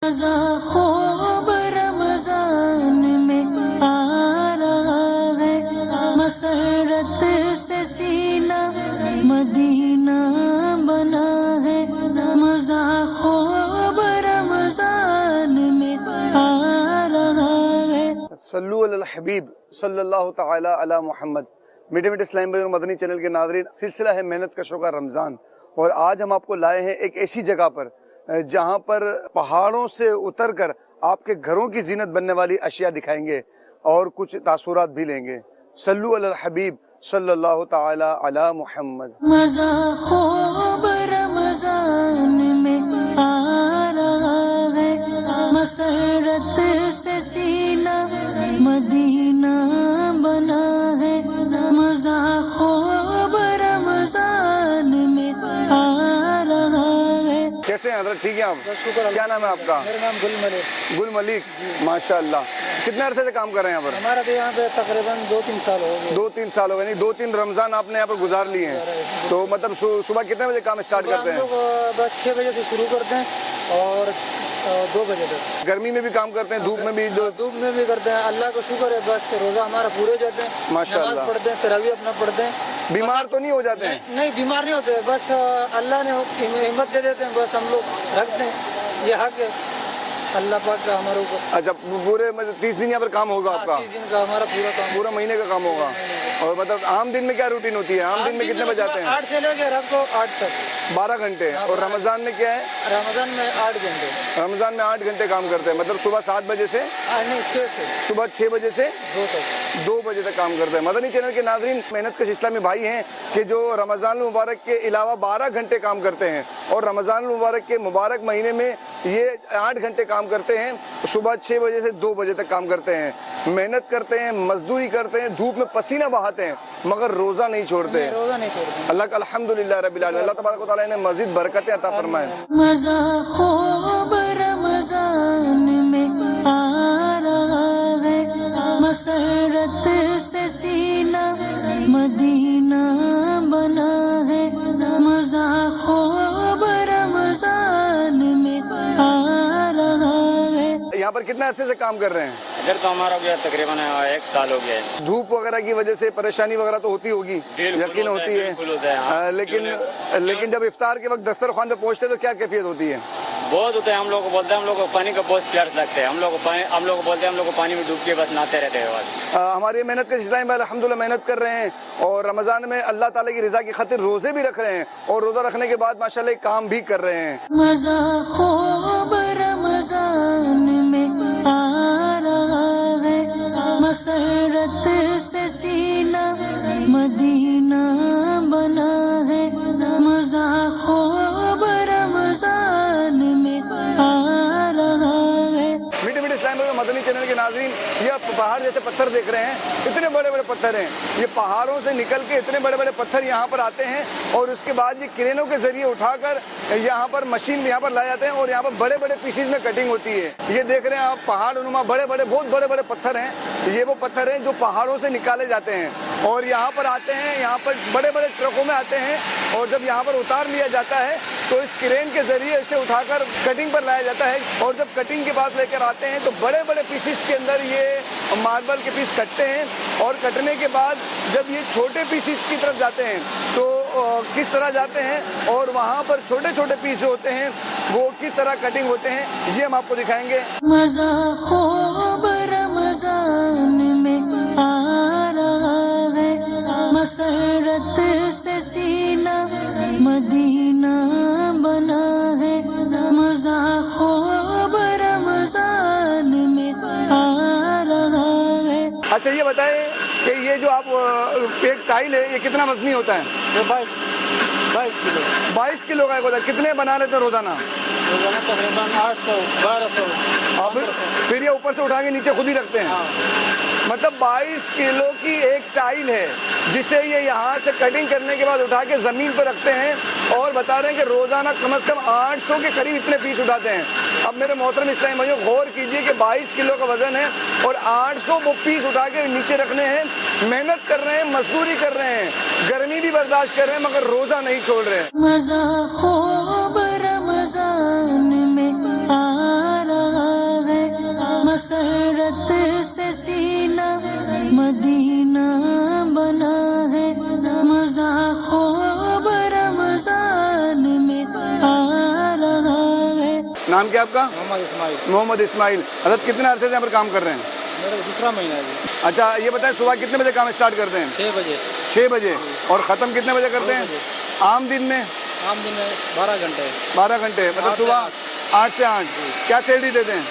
خوب رمضان میں آ رہا ہے، مسرت سے سینہ مدینہ بنا ہے، مزہ خوب رمضان میں آ رہا ہے۔ صلو علی الحبیب صلی اللہ تعالی علی محمد۔ میٹھے میٹھے اسلام بھائی اور مدنی چینل کے ناظرین، سلسلہ ہے محنت کشوں کا رمضان، اور آج ہم آپ کو لائے ہیں ایک ایسی جگہ پر جہاں پر پہاڑوں سے اتر کر آپ کے گھروں کی زینت بننے والی اشیاء دکھائیں گے اور کچھ تاثرات بھی لیں گے۔ صلو علی الحبیب صلی اللہ تعالی علی محمد۔ مزہ خوب رمضان میں آ رہا ہے، مسرت سے سینہ مدینہ بنا ہے، مزہ خوب رمضان میں آ رہا ہے۔ کیسے ہیں حضرت؟ ٹھیک ہے آپ؟ کیا نام ہے آپ کا؟ میرا نام گل ملک۔ گل ملک، ماشاءاللہ۔ کتنے عرصے سے کام کر رہے ہیں یہاں پر؟ ہمارا تو یہاں پہ تقریباً 2-3 سال ہو گئے۔ 2-3 سال ہو گئے، نہیں 2-3 رمضان آپ نے یہاں پر گزار لیے ہیں۔ تو مطلب صبح کتنے بجے کام اسٹارٹ کرتے ہیں؟ ہم لوگ بس 6 بجے سے شروع کرتے ہیں اور 2 بجے تک۔ گرمی میں بھی کام کرتے ہیں، دھوپ میں بھی؟ دھوپ میں بھی کرتے ہیں، اللہ کا شکر ہے، بس روزہ ہمارا پورے ہو جاتے ہیں، ماشاءاللہ۔ نماز پڑھتے ہیں، تراویح اپنا پڑھتے ہیں۔ بیمار تو نہیں ہو جاتے ہیں؟ نہیں، بیمار نہیں ہوتے، بس اللہ نے ہمت دے دیتے ہیں، بس ہم لوگ رکھتے ہیں، یہ حق ہے اللہ پاک کا ہمارے اوپر۔ اچھا، پورے 30 دن یہاں پر کام ہوگا آپ کا؟ 30 دن کا ہمارا پورا کام، پورا مہینے کا کام ہوگا۔ اور مطلب عام دن میں کیا روٹین ہوتی ہے؟ عام دن میں کتنے بجے آتے ہیں؟ 8 سے لے کے رات کو 8 تک، 12 گھنٹے۔ اور رمضان میں کیا ہے؟ رمضان میں 8 گھنٹے۔ رمضان میں 8 گھنٹے کام کرتے ہیں، مطلب صبح 7 بجے سے نہیں، 6 سے صبح 6 بجے سے 2 تک۔ 2 بجے تک کام کرتے ہیں۔ مدنی چینل کے ناظرین، محنت کش اسلامی بھائی ہیں کہ جو رمضان المبارک کے علاوہ 12 گھنٹے کام کرتے ہیں، اور رمضان المبارک کے مبارک مہینے میں یہ 8 گھنٹے کام کرتے ہیں، صبح 6 بجے سے 2 بجے تک کام کرتے ہیں، محنت کرتے ہیں، مزدوری کرتے ہیں، دھوپ میں پسینہ بہاتے ہیں، مگر روزہ نہیں چھوڑتے۔ روزہ نہیں چھوڑتے۔ اللہ کا الحمدللہ رب العالمین، اللہ تبارک و تعالیٰ نے مزید برکتیں عطا فرمائیں۔ مزہ خوب رمضان میں آ رہا ہے، مسرت سے سینہ مدینہ بنا ہے، مزہ خوب رمضان میں آ رہا ہے۔ یہاں پر کتنے عرصے سے کام کر رہے ہیں؟ ادھر تو ہمارا ہو گیا تقریباً 1 سال ہو گیا ہے۔ دھوپ وغیرہ کی وجہ سے پریشانی وغیرہ تو ہوتی ہوگی، یقین ہوتی ہے، بالکل ہوتا ہے، ہاں۔ لیکن جب افطار کے وقت دسترخوان پہ پہنچتے ہیں تو کیا کیفیت ہوتی ہے؟ بہت ہوتا ہے، ہم لوگ کو بولتے ہیں، ہم لوگ کو پانی کا بہت پیاس لگتا ہے، ہم لوگ کو بولتے ہیں، ہم لوگ کو پانی میں ڈوب کے بس نہاتے رہتے ہیں بس۔ ہماری محنت کے اسلام بھائی الحمدللہ محنت کر رہے ہیں، اور رمضان میں اللہ تعالیٰ کی رضا کی خاطر روزے بھی رکھ رہے ہیں، اور روزہ رکھنے کے بعد ماشاءاللہ ایک کام بھی کر رہے ہیں۔ مزہ خوب رمضان میں آ رہا ہے، مسرت سے سینہ مدینہ بنا ہے، مزہ خوب رمضان میں آ رہا ہے۔ میٹھے میٹھے اسلام بھائی مدنی چینل کے ناظرین، یہ پہاڑ جیسے پتھر دیکھ رہے ہیں، اتنے بڑے بڑے پتھر ہیں، یہ پہاڑوں سے نکل کے اتنے بڑے بڑے پتھر یہاں پر آتے ہیں، اور اس کے بعد یہ کرینوں کے ذریعے اٹھا کر یہاں پر مشین میں یہاں پر لائے جاتے ہیں، اور یہاں پر بڑے بڑے پیسز میں کٹنگ ہوتی ہے۔ یہ دیکھ رہے ہیں آپ پہاڑ نما بڑے بڑے بہت بڑے بڑے پتھر ہیں، یہ وہ پتھر ہیں جو پہاڑوں سے نکالے جاتے ہیں، اور یہاں پر آتے ہیں، یہاں پر بڑے بڑے ٹرکوں میں آتے ہیں، اور جب یہاں پر اتار لیا جاتا ہے تو اس کرین کے ذریعے اسے اٹھا کر کٹنگ پر لایا جاتا ہے، اور جب کٹنگ کے بعد لے کر آتے ہیں تو بڑے بڑے پیسز کے اندر یہ ماربل کے پیس کٹتے ہیں، اور کٹنے کے بعد جب یہ چھوٹے پیسز کی طرف جاتے ہیں تو کس طرح جاتے ہیں، اور وہاں پر چھوٹے چھوٹے پیس جو ہوتے ہیں وہ کس طرح کٹنگ ہوتے ہیں، یہ ہم آپ کو دکھائیں گے۔ مزہ خوب رمضان میں آ رہا ہے، مسرت سے سینہ مدینہ بنا ہے، مزہ خوب رمضان میں آ رہا ہے۔ اچھا یہ بتائیں کہ یہ جو آپ ایک ٹائل ہے یہ کتنا وزنی ہوتا ہے؟ یہ 22 کلو 22 کلو کا ایک ہوتا ہے۔ کتنے بنا لیتے ہیں روزانہ؟ روزانہ تقریباً 800 1200۔ آپ پھر یہ اوپر سے اٹھا کے نیچے خود ہی رکھتے ہیں؟ مطلب 22 کلو کی ایک ٹائل ہے جسے یہ یہاں سے کٹنگ کرنے کے بعد اٹھا کے زمین پر رکھتے ہیں، اور بتا رہے ہیں کہ روزانہ کم از کم 800 کے قریب اتنے پیس اٹھاتے ہیں۔ اب میرے محترم اسلامی بھائیوں غور کیجئے کہ 22 کلو کا وزن ہے، اور 800 وہ پیس اٹھا کے نیچے رکھنے ہیں، محنت کر رہے ہیں، مزدوری کر رہے ہیں، گرمی بھی برداشت کر رہے ہیں، مگر روزہ نہیں چھوڑ رہے ہیں۔ مزہ خوب رمضان میں آ رہا मसरत से सीना मदीना बना है, मज़ा ख़ुब रमज़ान में आ रहा है। नाम क्या आपका? मोहम्मद इस्माइल। मोहम्मद इस्माइल। हज़रत कितने अरसे से यहाँ पर काम कर रहे हैं? मेरा दूसरा महीना है जी। अच्छा, ये बताएं सुबह कितने बजे काम स्टार्ट करते हैं? 6 बजे। 6 बजे। और ख़त्म कितने बजे करते हैं? आम दिन में? आम दिन में 12 घंटे। 12 घंटे, मतलब 8 से सुबह 8 से 8। क्या सैलरी देते हैं?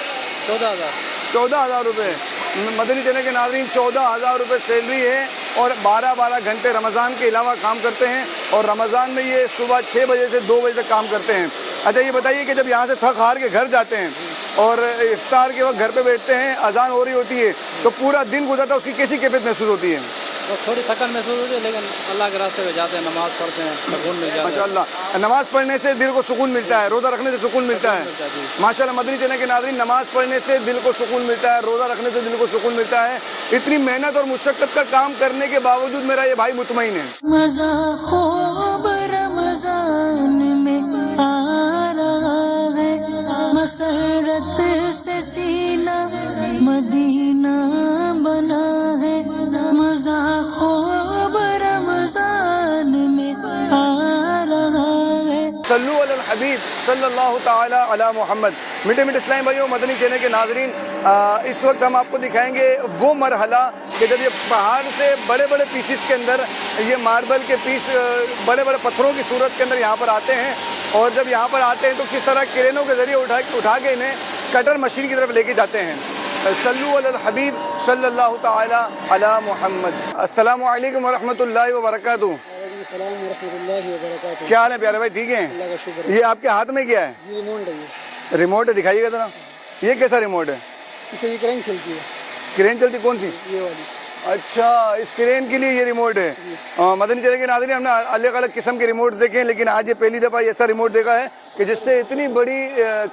14,000। 14,000 रुपये। मदनी चैनल के नाज़रीन 14,000 रुपये सैलरी है और 12 घंटे रमज़ान के अलावा काम करते हैं और रमज़ान में ये सुबह 6 बजे से 2 बजे तक काम करते हैं। अच्छा, ये बताइए कि जब यहाँ से थक हार के घर जाते हैं और इफ्तार के वक्त घर पे बैठते हैं, अजान हो रही होती है, तो पूरा दिन गुजरता है, उसकी कैसी कैफियत महसूस होती है? तो थोड़ी थकान महसूस होती है, लेकिन अल्लाह के रास्ते में जाते हैं, नमाज़ पढ़ते हैं, सुकून मिल जाता है। माशाअल्लाह, नमाज़ पढ़ने से दिल को सुकून मिलता है, रोज़ा रखने से सुकून मिलता है। माशाअल्लाह, मदनी चैनल के नाज़रीन, नमाज़ पढ़ने से दिल को सुकून मिलता है, रोज़ा रखने से दिल को सुकून मिलता है। इतनी मेहनत और मुशक्क़त का काम करने के बावजूद मेरा ये भाई मुतमईन है। मज़ा ख़ुब रमज़ान में आ रहा है, मसरत से सीना मदीना बना है, मज़ा ख़ुब रमज़ान में आ रहा है। सल्लु अलल हबीब सल्लल्लाहु ताला अला मुहम्मद। मीठे मीठे इस्लामी भाइयों, मदनी चैनल के नाज़रीन, इस वक्त हम आपको दिखाएंगे वो मरहला कि जब ये पहाड़ से बड़े बड़े पीसेस के अंदर ये मार्बल के पीस बड़े बड़े पत्थरों की सूरत के अंदर यहाँ पर आते हैं और जब यहाँ पर आते हैं तो किस तरह क्रेनों के ज़रिए उठा के इन्हें कटर मशीन की तरफ लेके जाते हैं। सल्लु अलल हबीब सल्लल्लाहु ताला अला मुहम्मद। अस्सलामु अलैकुम व रहमतुल्लाहि व बरकातुहू। क्या हाल है प्यारे भाई, ठीक हैं? अल्लाह का शुक्र। ये आपके हाथ में क्या है? ये रिमोट है। रिमोट है, दिखाइएगा ज़रा। ये कैसा रिमोट है? इसे ये क्रेन चलती है। क्रेन चलती? कौन सी? ये वाली। अच्छा, इस क्रेन के लिए ये रिमोट है। मदनी चैनल के नाज़रीन, हमने अलग अलग किस्म के रिमोट देखे हैं, लेकिन आज ये पहली दफ़ा ऐसा रिमोट देखा है कि जिससे इतनी बड़ी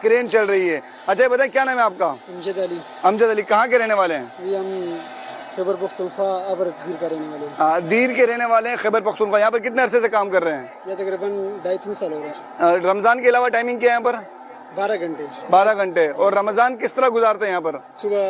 क्रेन चल रही है। अच्छा, ये बताएं क्या नाम है आपका? अमजद अली। अमजद अली। कहाँ के रहने वाले हैं? ये हम खैबर पख्तूनख्वा अबर दीर का रहने वाले हैं। दीर के रहने वाले हैं, खैबर पख्तूनख्वा। यहाँ पर कितने अरसे से काम कर रहे हैं? ये तकरीबन 2.5-3 साल हो रहे हैं। रमज़ान के अलावा टाइमिंग क्या है यहाँ पर? 12 घंटे। 12 घंटे। और रमज़ान किस तरह गुजारते हैं यहाँ पर? सुबह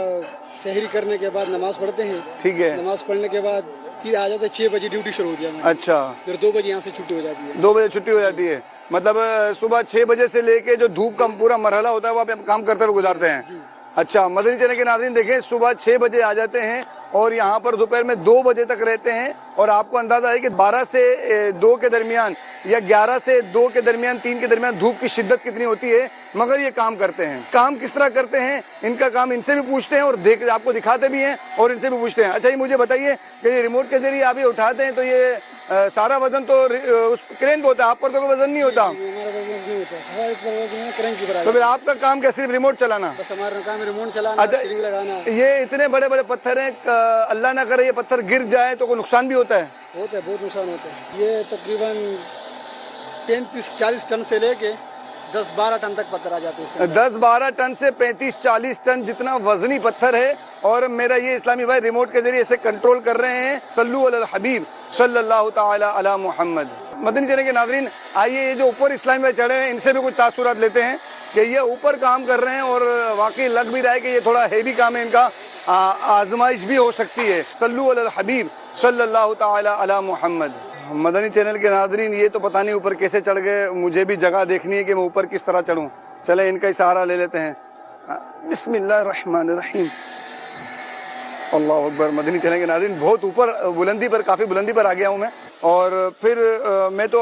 सहरी करने के बाद नमाज पढ़ते हैं। ठीक है। नमाज पढ़ने के बाद फिर आ जाते हैं, 6 बजे ड्यूटी शुरू होती है हमारी। अच्छा। फिर 2 बजे यहाँ से छुट्टी हो जाती है। 2 बजे छुट्टी हो जाती है, मतलब सुबह 6 बजे से लेके जो धूप का पूरा मरहला होता है वो आप काम करते हुए गुजारते हैं। अच्छा, मदनी चैनल के नाज़रीन देखें, सुबह 6 बजे आ जाते हैं और यहाँ पर दोपहर में 2 बजे तक रहते हैं और आपको अंदाजा है कि 12 से 2 के दरमियान या 11 से 2 के दरमियान, 3 के दरमियान धूप की शिद्दत कितनी होती है, मगर ये काम करते हैं। काम किस तरह करते हैं, इनका काम इनसे भी पूछते हैं और आपको दिखाते भी हैं और इनसे भी पूछते हैं। अच्छा, ये मुझे बताइए कि ये रिमोट के जरिए आप ये उठाते हैं तो ये सारा वजन तो उस क्रेन पे होता है, आप पर तो कोई वजन नहीं होता? हमारा वजन नहीं होता, हमारा एक वजन है क्रेन की बराबर। तो फिर आपका काम क्या, सिर्फ रिमोट चलाना? बस हमारा काम है रिमोट चलाना, सीलिंग लगाना। ये इतने बड़े बड़े पत्थर हैं, अल्लाह ना करे ये पत्थर गिर जाए तो कोई नुकसान भी होता है? होता है, बहुत नुकसान होता है। ये तकरीबन 35-40 टन से लेके 10-12 टन तक पत्थर आ जाते हैं। 10-12 टन से 35-40 टन जितना वजनी पत्थर है और मेरा ये इस्लामी भाई रिमोट के जरिए इसे कंट्रोल कर रहे हैं। सल्लु अलल हबीब सल्लल्लाहु ताला अला मुहम्मद। मदनी चैनल के नाज़रीन, आइए ये जो ऊपर इस्लामी भाई चढ़े हैं इनसे भी कुछ तासुरात लेते हैं कि ये ऊपर काम कर रहे हैं और वाकई लग भी रहा है कि ये थोड़ा हैवी काम है, इनका आजमाइश भी हो सकती है। सल्लु अलल हबीब सल्लल्लाहु ताला अला मुहम्मद। मदनी चैनल के नाज़रीन, ये तो पता नहीं ऊपर कैसे चढ़ गए, मुझे भी जगह देखनी है कि मैं ऊपर किस तरह चढ़ूं। चले इनका ही सहारा ले लेते हैं। बिस्मिल्लाहिर्रहमानिर्रहीम, अल्लाहु अकबर। मदनी चैनल के नाज़रीन, बहुत ऊपर बुलंदी पर, काफ़ी बुलंदी पर आ गया हूँ मैं और फिर मैं तो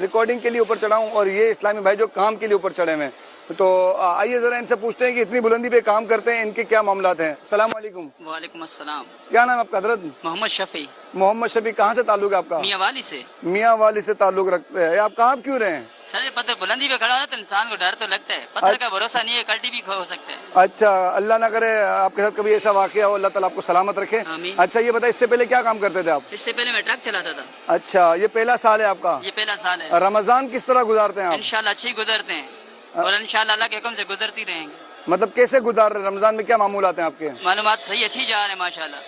रिकॉर्डिंग के लिए ऊपर चढ़ा हूँ और ये इस्लामी भाई जो काम के लिए ऊपर चढ़े हैं। तो आइए ज़रा इनसे पूछते हैं कि इतनी बुलंदी पे काम करते हैं, इनके क्या मामलात हैं। अस्सलाम वालेकुम। वालेकुम अस्सलाम। क्या नाम है आपका हज़रत? मोहम्मद शफी। मोहम्मद शफी। कहाँ से ताल्लुक है आपका? मियाँ वाली से। मियाँ वाली से ताल्लुक रखते हैं। आप कहाँ क्यों रहे हैं? सर ये पत्थर बुलंदी पे खड़ा हो तो इंसान को डर तो लगता है, पत्थर का भरोसा नहीं है, कल्टी भी हो सकता है। अच्छा, अल्लाह ना करे आपके साथ कभी ऐसा वाकया हो, अल्लाह ताला आपको सलामत रखे। आमीन। अच्छा, ये बताइए इससे पहले क्या काम करते थे आप? इससे पहले मैं ट्रक चलाता था। अच्छा, ये पहला साल है आपका? ये पहला साल है। रमजान किस तरह गुजारते हैं आप? इंशाल्लाह अच्छे ही गुजरते हैं और इंशाल्लाह अल्लाह के हुक्म से गुजरती रहेंगे। मतलब कैसे गुजार रहे रमजान में, क्या मामूलात हैं आपके? मालूमात सही अच्छी जा रहे हैं माशाल्लाह,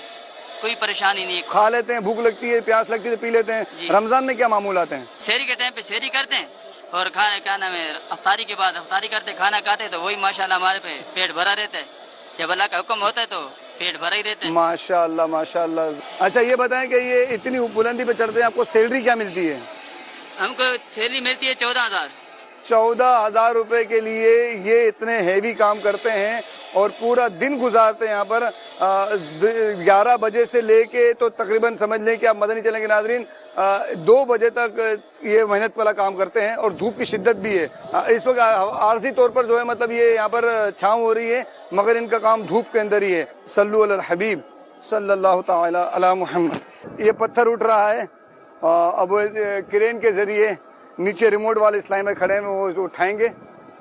कोई परेशानी नहीं है। खा लेते हैं, भूख लगती है, प्यास लगती है तो पी लेते हैं। रमजान में क्या मामूलात हैं? शहरी के टाइम पे शहरी करते हैं और खाना क्या नाम है अफ्तारी के बाद अफ्तारी करते, खाना खाते तो वही माशाल्लाह हमारे पे पेट भरा रहता है। जब अल्लाह का हुक्म होता है तो पेट भरा ही रहता है। माशाल्लाह माशाल्लाह। अच्छा ये बताएं कि ये इतनी बुलंदी पे चढ़ते हैं, आपको सैलरी क्या मिलती है? हमको सैलरी मिलती है 14,000। 14,000 रुपए के लिए ये इतने हैवी काम करते हैं और पूरा दिन गुजारते हैं यहाँ पर। 11 बजे से लेके तो तकरीबन समझ लें कि आप मदनी चैनल के नाज़रीन 2 बजे तक ये मेहनत वाला काम करते हैं और धूप की शिद्दत भी है। इस वक्त आर्जी तौर पर जो है मतलब ये यहाँ पर छाँव हो रही है, मगर इनका काम धूप के अंदर ही है। सल्लु अलल हबीब सल्लल्लाहु ताला अला मुहम्मद। ये पत्थर उठ रहा है, अब क्रेन के जरिए नीचे रिमोट वाले इस्लामी में खड़े हैं, वो उठाएंगे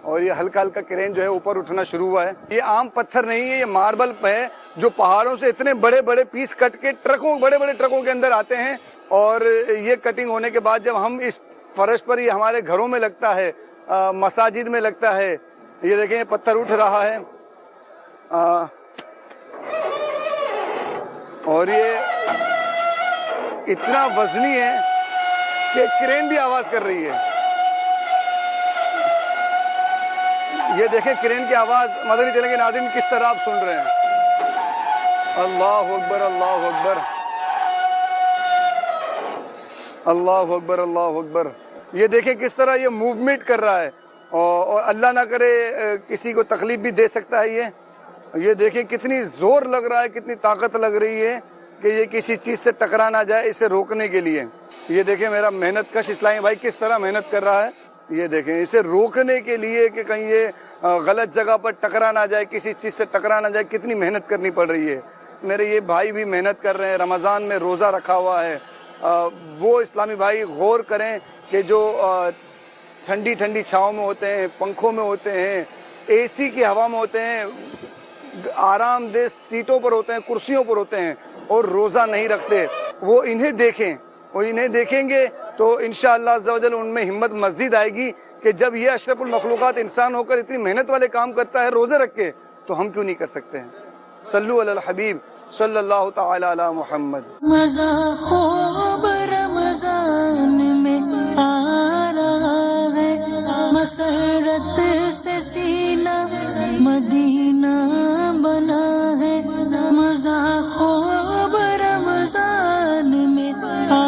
और ये हल्का हल्का क्रेन जो है ऊपर उठना शुरू हुआ है। ये आम पत्थर नहीं है, ये मार्बल है जो पहाड़ों से इतने बड़े बड़े पीस कट के बड़े बड़े ट्रकों के अंदर आते हैं और ये कटिंग होने के बाद जब हम इस फर्श पर, ये हमारे घरों में लगता है, मसाजिद में लगता है। ये देखें पत्थर उठ रहा है और ये इतना वजनी है कि क्रेन भी आवाज कर रही है। ये देखें क्रेन की आवाज मदनी चैनल के नाज़रीन किस तरह आप सुन रहे हैं। अल्लाह अकबर अल्लाह अकबर अल्लाह अकबर अल्लाह अकबर। ये देखें किस तरह ये मूवमेंट कर रहा है और अल्लाह ना करे किसी को तकलीफ भी दे सकता है। ये देखें कितनी जोर लग रहा है, कितनी ताकत लग रही है कि ये किसी चीज से टकरा ना जाए, इसे रोकने के लिए। ये देखें मेरा मेहनत कश इस्लामी भाई किस तरह मेहनत कर रहा है। ये देखें इसे रोकने के लिए कि कहीं ये गलत जगह पर टकरा ना जाए, किसी चीज से टकरा ना जाए, कितनी मेहनत करनी पड़ रही है। मेरे ये भाई भी मेहनत कर रहे हैं, रमज़ान में रोज़ा रखा हुआ है। वो इस्लामी भाई गौर करें कि जो ठंडी ठंडी छाँव में होते हैं, पंखों में होते हैं, एसी की हवा में होते हैं, आरामदेह सीटों पर होते हैं, कुर्सियों पर होते हैं और रोज़ा नहीं रखते, वो इन्हें देखें, वो इन्हें देखेंगे तो इंशाअल्लाह अज़्ज़ा वजल उनमें हिम्मत मज़ीद आएगी कि जब ये अशरफुल मखलूक़ात इंसान होकर इतनी मेहनत वाले काम करता है रोज़े रख के, तो हम क्यों नहीं कर सकते हैं। सल्लु अलल हबीब सल्लल्लाहु ताला अला मुहम्मद। मज़ा ख़ूब रमज़ान में आ रहा है, मसरत से सीना मदीना बना है। मज़ा ख़ूब रमज़ान में आ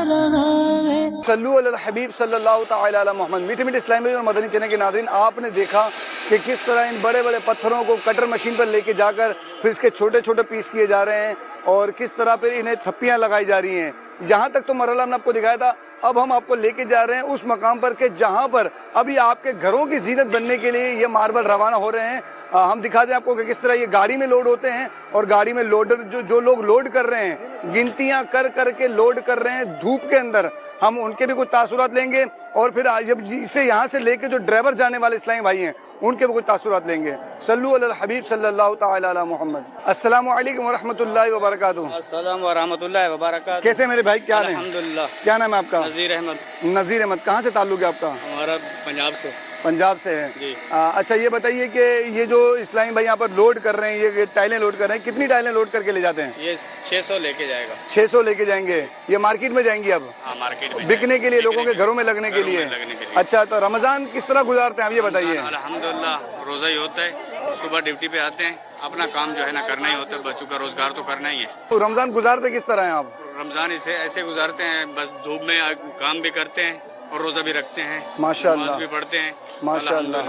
रहा है। सल्लु अलल हबीब सल्लल्लाहु ताला अला मुहम्मद। मीठे मीठे इस्लामी और मदनी चैनल के नाज़रीन, आपने देखा कि किस तरह इन बड़े बड़े पत्थरों को कटर मशीन पर लेके जाकर फिर इसके छोटे छोटे पीस किए जा रहे हैं और किस तरह फिर इन्हें थप्पियां लगाई जा रही हैं। यहाँ तक तो मरहला हमने आपको दिखाया था, अब हम आपको लेके जा रहे हैं उस मकाम पर कि जहाँ पर अभी आपके घरों की जीनत बनने के लिए ये मार्बल रवाना हो रहे हैं। हम दिखा दें आपको कि किस तरह ये गाड़ी में लोड होते हैं और गाड़ी में लोडर जो लोग लोड कर रहे हैं, गिनतियां कर करके लोड कर रहे हैं धूप के अंदर। हम उनके भी कुछ तासुरात लेंगे और फिर जब इसे यहाँ से लेके जो ड्राइवर जाने वाले इस्लामी भाई हैं उनके भी कुछ तासुरात लेंगे। सल्लु अलल हबीब सल्लल्लाहु ताला अला मुहम्मद। अस्सलामु अलैकुम व रहमतुल्लाहि व बरकातुहू। अस्सलाम व रहमतुल्लाहि व बरकातुहू। कैसे मेरे भाई, क्या नाम? अल्हम्दुलिल्लाह। क्या नाम है आपका? नज़ीर अहमद। नज़ीर अहमद। कहाँ से ताल्लुक है आपका? हमारा पंजाब से। पंजाब से है जी। अच्छा ये बताइए कि ये जो इस्लामी भाई यहाँ पर लोड कर रहे हैं, ये टाइलें लोड कर रहे हैं, कितनी टाइलें लोड करके ले जाते हैं? ये 600 लेके जाएगा। 600 लेके जाएंगे। ये मार्केट में जाएंगी अब हाँ, मार्केट में बिकने के लिए, लोगों के घरों में लगने के लिए। अच्छा तो रमजान किस तरह गुजारते हैं आप ये बताइए। अल्हम्दुलिल्लाह रोज़ा ही होता है, सुबह ड्यूटी पे आते हैं, अपना काम जो है ना करना ही होता है, बच्चों का रोजगार तो करना ही है। तो रमजान गुजारते किस तरह हैं आप? रमजान इसे ऐसे गुजारते हैं, बस धूप में काम भी करते हैं और रोज़ा भी रखते हैं, माशाअल्लाह, नमाज भी पढ़ते हैं माशाअल्लाह।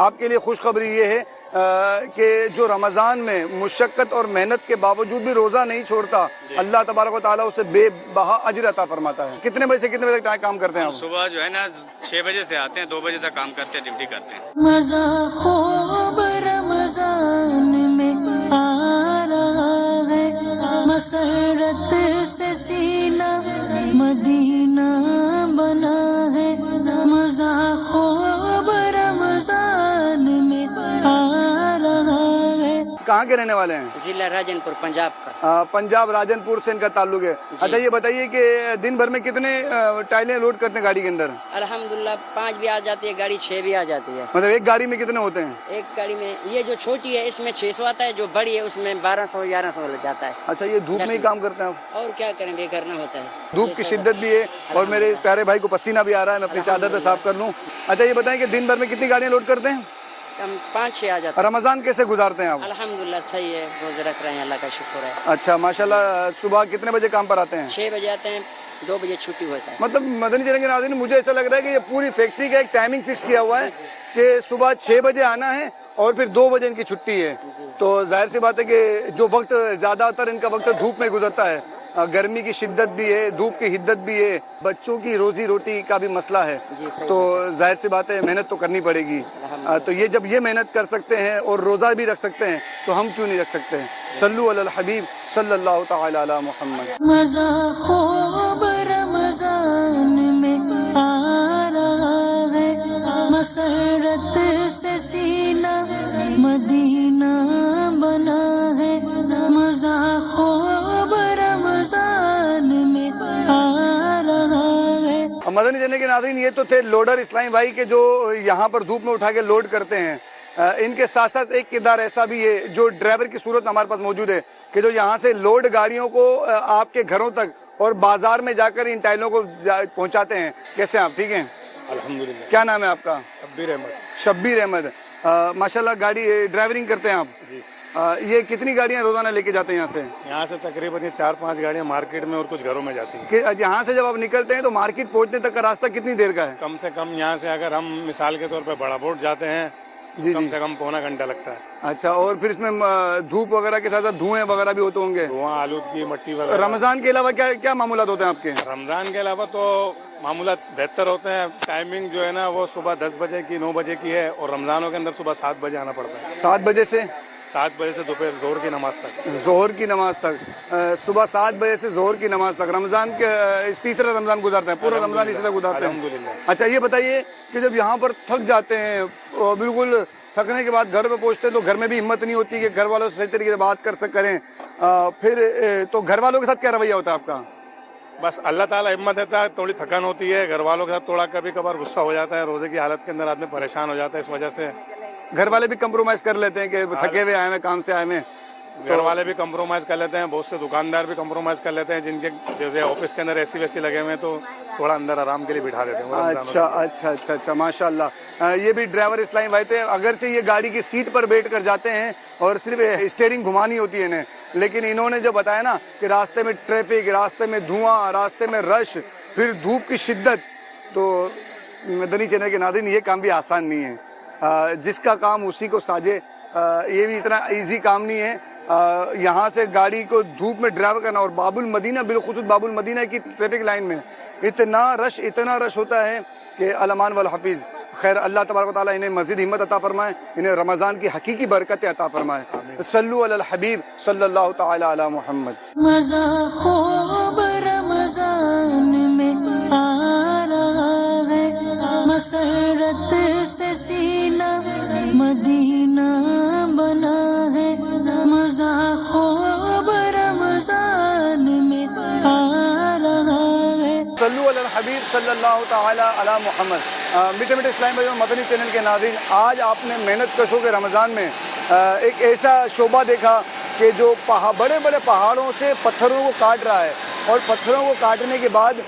आपके लिए खुशखबरी ये है कि जो रमज़ान में मुशक्क़त और मेहनत के बावजूद भी रोज़ा नहीं छोड़ता, अल्लाह तबारक व तआला उसे बेबहा अजर अता फरमाता है। कितने बजे से कितने बजे तक काम करते हैं आप? सुबह जो है ना 6 बजे से आते हैं, 2 बजे तक काम करते हैं, ड्यूटी करते हैं। मज़ा ख़ूब रमज़ान में आ रहा है, मसरत से सीना मदीना बना है। मज़ा ख़ूब रमज़ान में आ रहा है। कहाँ के रहने वाले हैं? जिला राजनपुर पंजाब का। पंजाब राजनपुर से इनका ताल्लुक है। अच्छा ये बताइए कि दिन भर में कितने टाइलें लोड करते हैं गाड़ी के अंदर? अल्हम्दुलिल्लाह 5 भी आ जाती है गाड़ी, 6 भी आ जाती है। मतलब एक गाड़ी में कितने होते हैं? एक गाड़ी में ये जो छोटी है इसमें 600 आता है, जो बड़ी है उसमें 1200-1100 लग जाता है। अच्छा ये धूप में ही काम करते हैं आप? और क्या करें, ये करना होता है। धूप की शिद्दत भी है और मेरे प्यारे भाई को पसीना भी आ रहा है, मैं अपनी चादर से साफ कर लूँ। अच्छा ये बताएं कि दिन भर में कितनी गाड़ियाँ लोड करते हैं? हम 5-6 आ जाते रमजान कैसे गुजारते हैं आप? हैं। अल्हम्दुलिल्लाह सही है, रोजे रख रहे हैं, अल्लाह का शुक्र है। अच्छा माशाल्लाह। सुबह कितने बजे काम पर आते हैं? 6 बजे आते हैं, 2 बजे छुट्टी होता है। मतलब मदनी चैनल के नाज़रीन, मुझे ऐसा लग रहा है कि ये पूरी फैक्ट्री का एक टाइमिंग फिक्स किया हुआ है कि सुबह 6 बजे आना है और फिर 2 बजे इनकी छुट्टी है। तो जाहिर सी बात है कि जो वक्त ज़्यादातर इनका वक्त धूप में गुजरता है, गर्मी की शिद्दत भी है, धूप की हिद्दत भी है, बच्चों की रोजी रोटी का भी मसला है, तो जाहिर सी बात है मेहनत तो करनी पड़ेगी। तो ये जब ये मेहनत कर सकते हैं और रोज़ा भी रख सकते हैं तो हम क्यों नहीं रख सकते हैं? सल्लु अलल हबीब सल्लल्लाहु तआला अला मुहम्मद। मज़ा ख़ूब रमज़ान में आ रहा है, मसरत से सीना मदीना बना है। मज़ा ख़ूब रमज़ान में आ रहा है। मदनी चैनल के नाज़रीन, ये तो थे लोडर इस्लामी भाई के जो यहाँ पर धूप में उठा के लोड करते हैं। इनके साथ साथ एक किरदार ऐसा भी है जो ड्राइवर की सूरत हमारे पास मौजूद है कि जो यहाँ से लोड गाड़ियों को आपके घरों तक और बाजार में जाकर इन टाइलों को पहुँचाते हैं। कैसे आप? ठीक हैं अल्हम्दुलिल्लाह। क्या नाम है आपका? शब्बीर अहमद। शब्बीर अहमद। माशाल्लाह गाड़ी ड्राइवरिंग करते हैं आप? जी। ये कितनी गाड़ियाँ रोजाना लेके जाते हैं यहाँ से? यहाँ से तकरीबन 4-5 गाड़ियाँ मार्केट में और कुछ घरों में जाती हैं। कि यहाँ से जब आप निकलते हैं तो मार्केट पहुँचने तक का रास्ता कितनी देर का है? कम से कम यहाँ से अगर हम मिसाल के तौर पर बड़ा बोट जाते हैं जी कम जी। से कम पौना घंटा लगता है। अच्छा, और फिर इसमें धूप वगैरह के साथ साथ धुएं वगैरह भी होते होंगे? धुआं, आलूदगी, मट्टी वगैरह। रमजान के अलावा क्या क्या मामूलात होते हैं आपके? रमजान के अलावा तो मामूलात बेहतर होते हैं। टाइमिंग जो है ना वो सुबह 10 बजे की 9 बजे की है और रमजानों के अंदर सुबह 7 बजे आना पड़ता है। 7 बजे से? 7 बजे से दोपहर जोहर की नमाज तक। जोहर की नमाज तक, सुबह 7 बजे से जोहर की नमाज तक। रमजान के इसी तरह रमजान गुजारते हैं, पूरा रमजान इसी तरह गुजारते हैं? अल्हम्दुलिल्लाह। अच्छा, ये बताइए कि जब यहाँ पर थक जाते हैं, बिल्कुल थकने के बाद घर पे पहुँचते हैं तो घर में भी हिम्मत नहीं होती कि घर वालों से सही तरीके से बात करें, फिर तो घर वालों के साथ क्या रवैया होता है आपका? बस अल्लाह ताला हिम्मत देता है। थोड़ी थकान होती है, घर वालों के साथ थोड़ा कभी कभार गुस्सा हो जाता है, रोजे की हालत के अंदर आदमी परेशान हो जाता है। इस वजह से घर वाले भी कंप्रोमाइज कर लेते हैं कि थके हुए आए हैं, काम से आए हैं? घर वाले भी कंप्रोमाइज कर लेते हैं, बहुत से दुकानदार भी कंप्रोमाइज कर लेते हैं, जिनके जैसे ऑफिस के अंदर एसी वैसी लगे हुए हैं तो थोड़ा अंदर आराम के लिए बिठा देते हैं। अच्छा अच्छा अच्छा अच्छा, माशाल्लाह। ये भी ड्राइवर इस्लामी भाई थे। अगरचे ये गाड़ी की सीट पर बैठ कर जाते हैं और सिर्फ स्टीयरिंग घुमानी होती है इन्हें, लेकिन इन्होंने जो बताया ना कि रास्ते में ट्रैफिक, रास्ते में धुआं, रास्ते में रश, फिर धूप की शिद्दत, तो मदनी चैनल के नाज़रीन ये काम भी आसान नहीं है। जिसका काम उसी को साजे, ये भी इतना इजी काम नहीं है। यहाँ से गाड़ी को धूप में ड्राइव करना, और बाबुल मदीना, बिलखुसूस बाबुल मदीना की ट्रैफिक लाइन में इतना रश होता है कि अलमान वल हफीज़। खैर, अल्लाह तबारक व तआला इन्हें मज़ीद हिम्मत अता फरमाए, इन्हें रमज़ान की हकीकी बरकतें अता फरमाए। सल्लु अलल हबीब सल्लल्लाहु तआला अला मुहम्मद। मज़ा ख़ूब रमज़ान में आ रहा है, मसरत से सीना मदीना बना है। मज़ा ख़ूब रमज़ान में आ रहा है। सल्लु अलल हबीब सल्लल्लाहु तआला अला मुहम्मद। मीठे मीठे इस्लामी भाइयों, मदनी चैनल के नाज़रीन, आज आपने मेहनत कशों के रमज़ान में एक ऐसा शोबा देखा कि जो बड़े बड़े पहाड़ों से पत्थरों को काट रहा है, और पत्थरों को काटने के बाद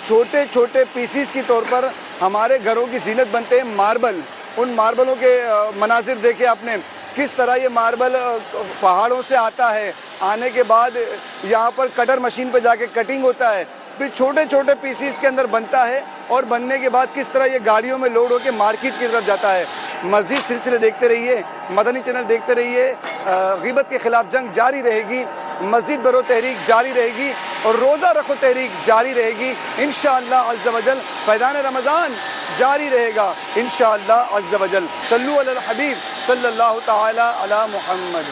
छोटे छोटे पीसीस की तौर पर हमारे घरों की जीनत बनते हैं मार्बल। उन मार्बलों के मनाजिर देखे आपने, किस तरह ये मार्बल पहाड़ों से आता है, आने के बाद यहाँ पर कटर मशीन पर जाके कटिंग होता है, फिर छोटे छोटे पीसीस के अंदर बनता है, और बनने के बाद किस तरह ये गाड़ियों में लोड होकर मार्केट की तरफ जाता है। मज़ीद सिलसिले देखते रहिए, मदनी चैनल देखते रहिए। ग़ीबत के खिलाफ जंग जारी रहेगी, मज़ीद बरो तहरीक जारी रहेगी, और रोज़ा रखो तहरीक जारी रहेगी इंशाअल्लाह अज़्ज़ वजल। फैज़ान रमज़ान जारी रहेगा इंशाअल्लाह अज़्ज़ वजल। सल्लु अलल हबीब सल्लल्लाहु तआला अला मुहम्मद।